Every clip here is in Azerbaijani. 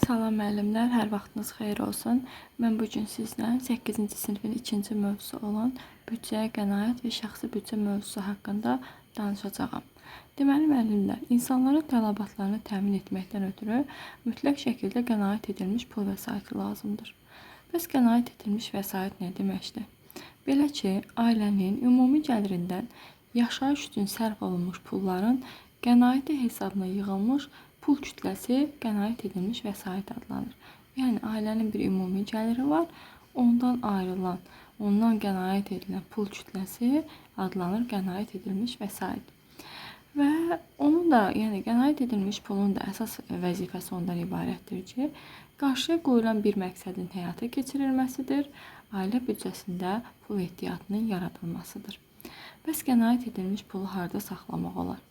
Salam müəllimlər, hər vaxtınız xeyir olsun. Mən bugün sizlə 8-ci sinifin 2-ci mövzusu olan büdcəyə qənaət və şəxsi büdcə mövzusu haqqında danışacağam. Deməli müəllimlər, insanların tələbatlarını təmin etməkdən ötürü mütləq şəkildə qənaət edilmiş pul vəsaiti lazımdır. Bəs qənaət edilmiş vəsait nə deməkdir? Belə ki, ailənin ümumi gəlirindən yaşayış üçün sərf olunmuş pulların qənaəti hesabına yığılmış pul kütləsi qənaət edilmiş vəsait adlanır. Yəni, ailənin bir ümumi gəliri var, ondan ayrılan, ondan qənaət edilən pul kütləsi adlanır qənaət edilmiş vəsait. Və onun da, yəni qənaət edilmiş pulun da əsas vəzifəsi ondan ibarətdir ki, qarşıya qoyulan bir məqsədin həyata keçirilməsidir, ailə büdcəsində pul ehtiyatının yaradılmasıdır. Bəs qənaət edilmiş pulu harda saxlamaq olar?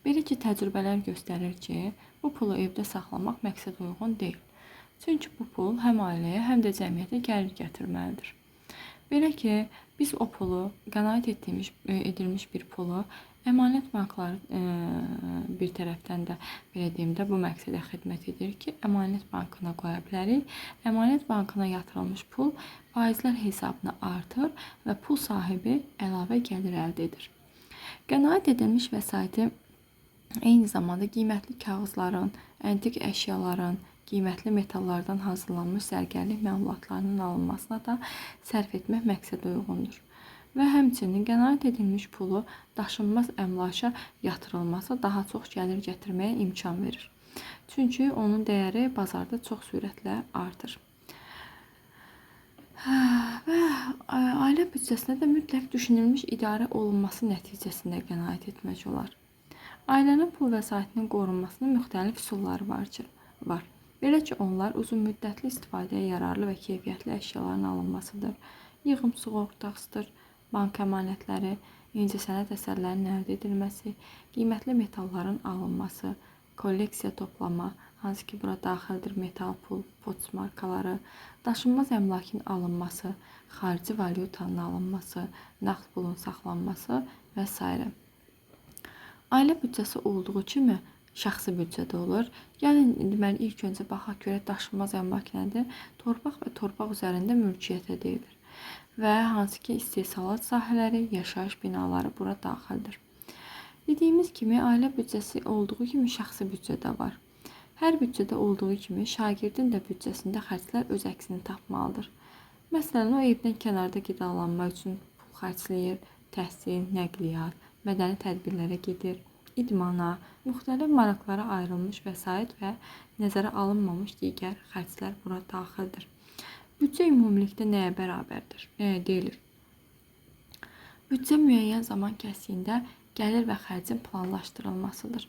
Belə ki, təcrübələr göstərir ki, bu pulu evdə saxlamaq məqsəd uyğun deyil. Çünki bu pul həm ailəyə, həm də cəmiyyətə gəlir gətirməlidir. Belə ki, biz o pulu, qənaət edilmiş bir pulu əmanət bankları bir tərəfdən də belə deyim də bu məqsədə xidmət edir ki, əmanət bankına qoya bilərik. Əmanət bankına yatırılmış pul faizlər hesabına artır və pul sahibi əlavə gəlir əldə edir. Qənaət edilmiş vəsaiti eyni zamanda qiymətli kağızların, əntiq əşyaların, qiymətli metallardan hazırlanmış zərgərlik məmulatlarının alınmasına da sərf etmək məqsədə uyğundur. Və həmçinin qənaət edilmiş pulu daşınmaz əmlaka yatırılması daha çox gəlir gətirməyə imkan verir. Çünki onun dəyəri bazarda çox sürətlə artır. Və ailə büdcəsinə də mütləq düşünülmüş idarə olunması nəticəsində qənaət etmək olar. Ailənin pul vəsaitinin qorunmasının müxtəlif üsulları var. Belə ki, onlar uzun müddətli istifadəyə yararlı və keyfiyyətli əşyaların alınmasıdır, yığım sığortasıdır, bank əmanətləri, incəsənət əsərlərinin əldə edilməsi, qiymətli metalların alınması, kolleksiya toplama, hansı ki, bura daxildir metal, pul, poçt markaları, daşınmaz əmlakın alınması, xarici valyutanın alınması, nağd pulun saxlanması və s. Ailə büdcəsi olduğu kimi şəxsi büdcədə olur. Gəlin, deməli, ilk öncə baxaq görək daşınmaz əmlak nədir? Torpaq və torpaq üzərində mülkiyyətə deyilir. Və hansı ki, istehsalat sahələri, yaşayış binaları bura daxildir. Dediyimiz kimi, ailə büdcəsi olduğu kimi şəxsi büdcədə var. Hər büdcədə olduğu kimi şagirdin də büdcəsində xərclər öz əksini tapmalıdır. Məsələn, o evdən kənarda qidalanma üçün pul xərcləyir, təhsil, nəqliyyat, mədəni tədbirlərə gedir, idmana, müxtəlif maraqlara ayrılmış vəsait və nəzərə alınmamış digər xərclər bura daxildir. Büdcə ümumilikdə nəyə bərabərdir? Nəyə deyilir? Büdcə müəyyən zaman kəsiyində gəlir və xərcin planlaşdırılmasıdır.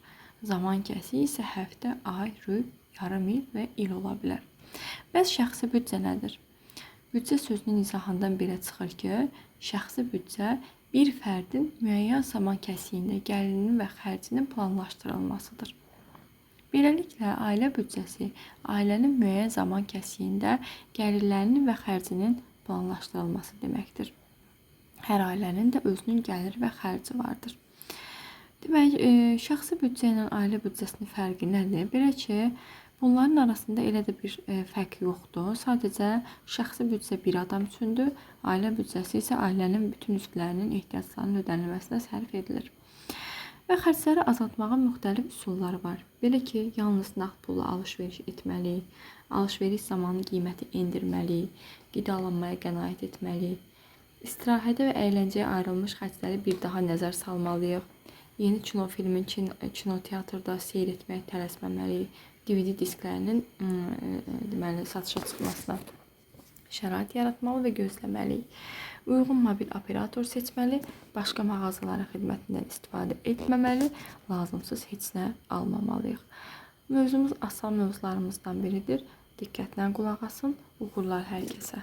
Zaman kəsiyi isə həftə, ay, rüb, yarım il və il ola bilər. Bəs şəxsi büdcə nədir? Büdcə sözünün izahından belə çıxır ki, şəxsi büdcə bir fərdin müəyyən zaman kəsiyində gəlirinin və xərcinin planlaşdırılmasıdır. Beləliklə, ailə büdcəsi ailənin müəyyən zaman kəsiyində gəlirlərinin və xərcinin planlaşdırılması deməkdir. Hər ailənin də özünün gəlir və xərci vardır. Demək, şəxsi büdcə ilə ailə büdcəsinin fərqi nədir? Belə ki, bunların arasında elə də bir fərq yoxdur. Sadəcə şəxsi büdcə bir adam üçündür, ailə büdcəsi isə ailənin bütün üzvlərinin ehtiyaclarının ödənilməsinə sərf edilir. Və xərcləri azaltmağın müxtəlif üsulları var. Belə ki, yalnız nağd pulla alış-veriş etməliyik, alış-veriş zamanı qiyməti endirməliyik, qidalanmaya qənaət etməliyik, istirahətə və əyləncəyə ayrılmış xərcləri bir daha nəzər salmalıyıq, yeni kinofilmin kinoteatrda seyr etməyə tələsməməliyik, DVD disklərinin satışa çıxmasına şərait yaratmalı və gözləməliyik. Uyğun mobil operator seçməli, başqa mağazaların xidmətindən istifadə etməməli, lazımsız heç nə almamalıyıq. Mövzumuz asan mövzularımızdan biridir. Diqqətlə qulaq asın. Uğurlar hər kəsə.